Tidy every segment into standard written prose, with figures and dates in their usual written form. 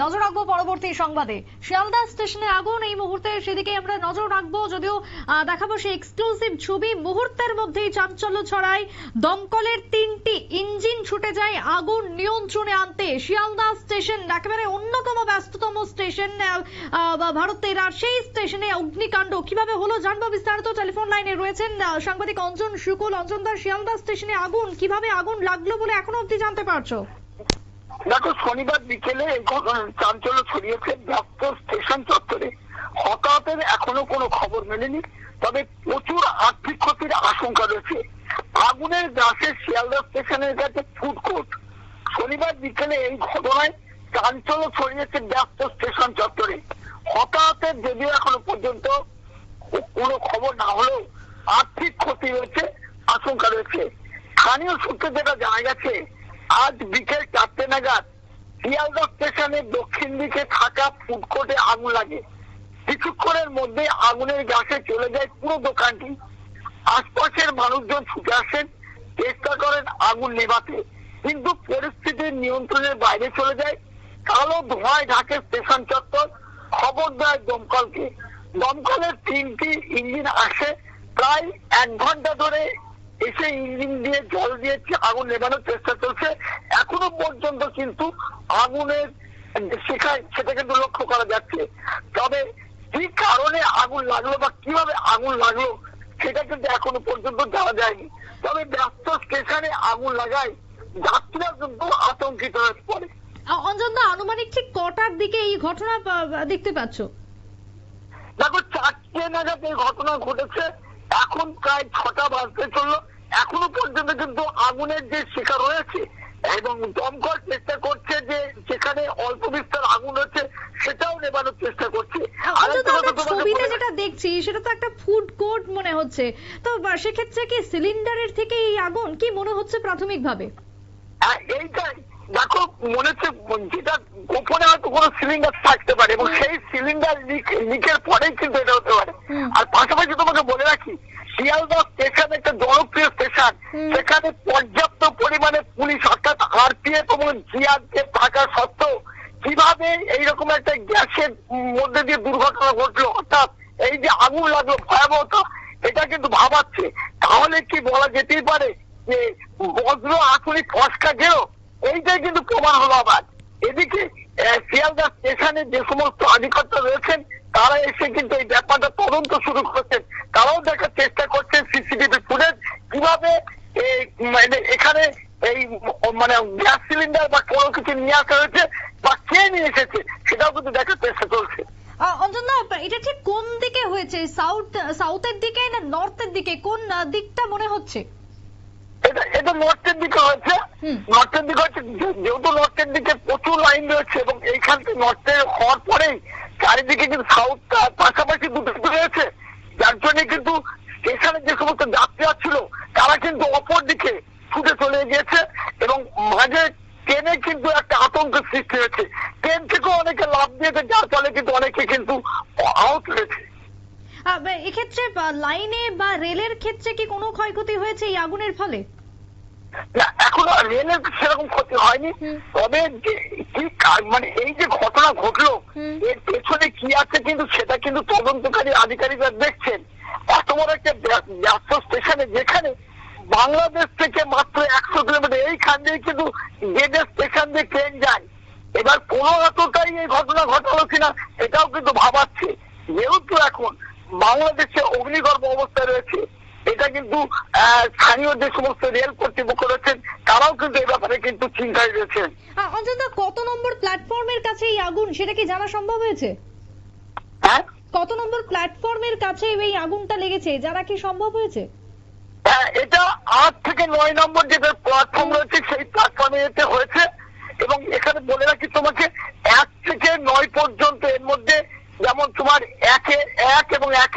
নজর রাখবো পরবর্তী সংবাদে। শিয়ালদা স্টেশনে আগুন এই মুহূর্তে, সেদিকে আমরা নজর রাখবো। যদিও দেখাবো সেই এক্সক্লুসিভ ছবি। মুহূর্তের মধ্যেই চাঞ্চল্য ছড়ায়, দমকলের 3টি ইঞ্জিন ছুটে যায় আগুন নিয়ন্ত্রণে আনতে। শিয়ালদা স্টেশন একেবারে অন্যতম ব্যস্ততম স্টেশন ভারতের, আর সেই স্টেশনে অগ্নিকাণ্ড কিভাবে হলো জানবো বিস্তারিত। টেলিফোন লাইনে রয়েছেন সাংবাদিক অঞ্জন শুকুল। অঞ্জনদা, শিয়ালদা স্টেশনে আগুন, কিভাবে আগুন লাগলো বলে এখনো অব্দি জানতে পারছো? দেখো, শনিবার বিকেলে এই ঘটনার চাঞ্চল্য ছড়িয়েছে ব্যস্ত স্টেশন চত্বরে। হতাহতের এখনো কোনো খবর মেলেনি, তবে প্রচুর আর্থিক ক্ষতির আশঙ্কা রয়েছে। আগুনের গ্রাসে শিয়ালদা স্টেশনের কাছে ফুড কোর্ট। শনিবার বিকেলে এই ঘটনায় চাঞ্চল্য ছড়িয়েছে ব্যস্ত স্টেশন চত্বরে। হতাহতের যদিও এখনো পর্যন্ত কোনো খবর না হলেও আর্থিক ক্ষতি রয়েছে, আশঙ্কা রয়েছে। স্থানীয় সূত্রে যেটা জানা গেছে, আজ বিকেল 4টে নাগাদ শিয়ালদা স্টেশনের দক্ষিণ দিকে থাকা ফুড কোর্টে আগুন লাগে। কিছুক্ষণের মধ্যে আগুনের গ্যাসে চলে যায় পুরো দোকানটি। আশপাশের মানুষজন ছুটে আসেন, চেষ্টা করেন আগুন নেভাতে, কিন্তু পরিস্থিতির নিয়ন্ত্রণের বাইরে চলে যায়। কালো ধোঁয়ায় ঢাকে স্টেশন চত্বর। খবর দেয় দমকলকে। দমকলের 3টি ইঞ্জিন আসে, প্রায় 1 ঘন্টা ধরে এসে ইঞ্জিন দিয়ে জল দিয়ে আগুন নেভানোর চেষ্টা চলছে। এখনো পর্যন্ত কিন্তু আগুনের সেটা কিন্তু লক্ষ্য করা যাচ্ছে। তবে কি কারণে আগুন লাগলো বা কিভাবে আগুন লাগলো সেটা কিন্তু এখনো পর্যন্ত জানা যায়নি। তবে ব্যস্ত স্টেশনে আগুন লাগায় যাত্রীরা কিন্তু আতঙ্কিত হয়ে পড়ে। অঞ্জনদা, আনুমানিক ঠিক কটার দিকে এই ঘটনা দেখতে পাচ্ছ? দেখো, 4টে নাগাদ এই ঘটনা ঘটেছে। এখন প্রায় 6টা বাজতে চললো। এখনো পর্যন্ত কিন্তু আগুনের যে শিকার রয়েছে এবং দমকল চেষ্টা করছে যে যেখানে অল্প বিস্তর আগুন হচ্ছে সেটাও নেবানোর চেষ্টা করছে। ছবিতে যেটা দেখছি সেটা তো একটা ফুড কোর্ট মনে হচ্ছে, তো সেক্ষেত্রে কি সিলিন্ডারের থেকে এই আগুন কি মনে হচ্ছে প্রাথমিকভাবে? এইটাই দেখো, মনে হচ্ছে যেটা গোপনে হয়তো কোনো সিলিন্ডার থাকতে পারে এবং সেই সিলিন্ডার লিকের পরেই কিন্তু এটা হতে পারে। আর পাশাপাশি তোমাকে বলে রাখি, শিয়ালদা স্টেশন একটা জনপ্রিয় স্টেশন। সেখানে পর্যাপ্ত পরিমাণে পুলিশ অর্থাৎ আরপিএফ এবং জিআরপিএফ থাকা সত্ত্বেও কিভাবে এইরকম একটা গ্যাসের মধ্যে দিয়ে দুর্ঘটনা ঘটলো, অর্থাৎ এই যে আগুন লাগলো, ভয়াবহতা এটা কিন্তু ভাবাচ্ছে। তাহলে কি বলা যেতেই পারে যে বজ্র আসলে ফসকা গেল, এইটাই কিন্তু প্রমাণ হলো। আবার এদিকে শিয়ালদা স্টেশনে যে সমস্ত আধিকারিকরা রয়েছেন তারা এসে কিন্তু এই ব্যাপারটা তদন্ত শুরু করছেন। তারাও দেখার চেষ্টা করছেন সিসিটিভি ফুটেজ কিভাবে এখানে এই গ্যাস সিলিন্ডার বা কোনো কিছু নিয়ে আসা হয়েছে বা কে নিয়ে এসেছে সেটাও কিন্তু দেখার চেষ্টা চলছে। অঞ্জনদা, এটা ঠিক কোন দিকে হয়েছে? সাউথের দিকে না নর্থের দিকে, কোন দিকটা মনে হচ্ছে? এটা নর্থের দিকে হয়েছে। নর্থের দিকে হচ্ছে, যেহেতু নর্থের দিকে প্রচুর লাইন রয়েছে এবং এইখান থেকে নর্থে হওয়ার পরেই চারিদিকে কিন্তু সাউথ পাশাপাশি দুটো রয়েছে, যার জন্য কিন্তু স্টেশনে যে সমস্ত যাত্রীরা ছিল তারা কিন্তু অপর দিকে ছুটে চলে গিয়েছে এবং মাঝে ট্রেনে কিন্তু একটা আতঙ্কের সৃষ্টি হয়েছে। ট্রেন থেকেও অনেকে লাভ দিয়েছে, যার ফলে কিন্তু অনেকে কিন্তু আহত হয়েছে। এক্ষেত্রে লাইনে বা রেলের ক্ষেত্রে কি কোনো ক্ষয়ক্ষতি হয়েছে এই আগুনের ফলে? না, এখনো রেলের সেরকম ক্ষতি হয়নি। তবে এই যে ঘটনা ঘটলো এর পেছনে কি আছে কিন্তু সেটা কিন্তু তদন্তকারী আধিকারিকরা দেখছেন। এত বড় একটা ব্যস্ত স্টেশনে যেখানে বাংলাদেশ থেকে মাত্র 100 কিলোমিটার, এইখান দিয়ে কিন্তু গেজের স্টেশন দিয়ে ট্রেন যায়। এবার কোনো এতটাই এই ঘটনা ঘটালো কিনা এটাও কিন্তু ভাবাচ্ছে। যেহেতু এখন বাংলাদেশে অগ্নিগর্ভ অবস্থায় রয়েছে, এটা কিন্তু স্থানীয় যে সমস্ত রেল কর্তৃপক্ষ রয়েছেন তারাও কিন্তু এই ব্যাপারে কিন্তু চিন্তায় রয়েছেন। অঞ্জনদা, কত নম্বর প্ল্যাটফর্মের কাছে এই আগুন সেটা কি জানা সম্ভব হয়েছে? হ্যাঁ, কত নম্বর প্ল্যাটফর্মের কাছে এই আগুনটা লেগেছে জানা কি সম্ভব হয়েছে? এটা 8 থেকে 9 নম্বর যে প্ল্যাটফর্ম রয়েছে সেই প্ল্যাটফর্মে এতে হয়েছে। এবং এখানে বলে রাখি তোমাকে, 1 থেকে 9 পর্যন্ত এর মধ্যে যেমন তোমার 1 এবং 1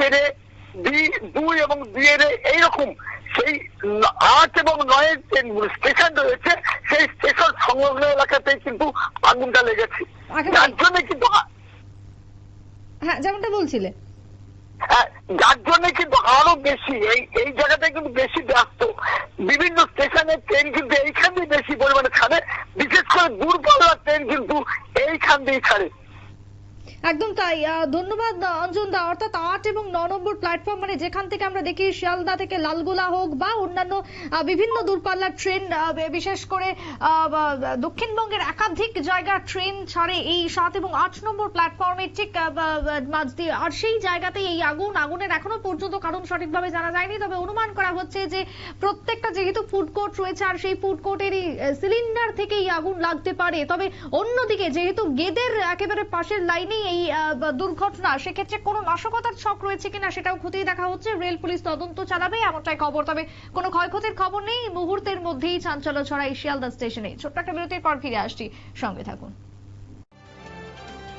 2 এবং 2 এইরকম সেই 8 এবং 9 স্টেশন রয়েছে, সেই স্টেশন সংলগ্ন এলাকাতেই কিন্তু আগুনটা লেগেছে। যার জন্য কিন্তু হ্যাঁ, যেমনটা বলছিলে। যার জন্য কিন্তু আরো বেশি এই জায়গাটায় কিন্তু বেশি ব্যস্ত। বিভিন্ন স্টেশনের ট্রেন কিন্তু এইখান দিয়ে বেশি পরিমাণে ছাড়ে, বিশেষ করে দূরপাল্লার ট্রেন কিন্তু এইখান দিয়ে ছাড়ে। একদম তাই। ধন্যবাদ অঞ্জন দা। অর্থাৎ 8 এবং 9 নম্বর প্ল্যাটফর্ম, মানে যেখান থেকে আমরা দেখি শিয়ালদা থেকে লালগোলা হোক বা অন্যান্য বিভিন্ন দূরপাল্লার ট্রেন, বিশেষ করে দক্ষিণবঙ্গের একাধিক জায়গা ট্রেন ছাড়ে এই 7 এবং 8 নম্বর প্ল্যাটফর্মে ঠিক মাঝ দিয়ে। আর সেই জায়গাতেই এই আগুনের এখনো পর্যন্ত কারণ সঠিকভাবে জানা যায়নি, তবে অনুমান করা হচ্ছে যে প্রত্যেকটা যেহেতু ফুড কোর্ট রয়েছে আর সেই ফুড কোর্টেরই সিলিন্ডার থেকে এই আগুন লাগতে পারে। তবে অন্যদিকে যেহেতু গেদের একেবারে পাশের লাইনেই এই দুর্ঘটনা, সেক্ষেত্রে কোনো নাশকতার ছক রয়েছে কিনা সেটাও খতিয়ে দেখা হচ্ছে। রেল পুলিশ তদন্ত চালাবে এমনটাই খবর, তবে কোনো ক্ষয়ক্ষতির খবর নেই। মুহূর্তের মধ্যেই চাঞ্চল্য ছড়ায় শিয়ালদা স্টেশনে। ছোট্ট একটা বিরতির পর ফিরে আসছি, সঙ্গে থাকুন।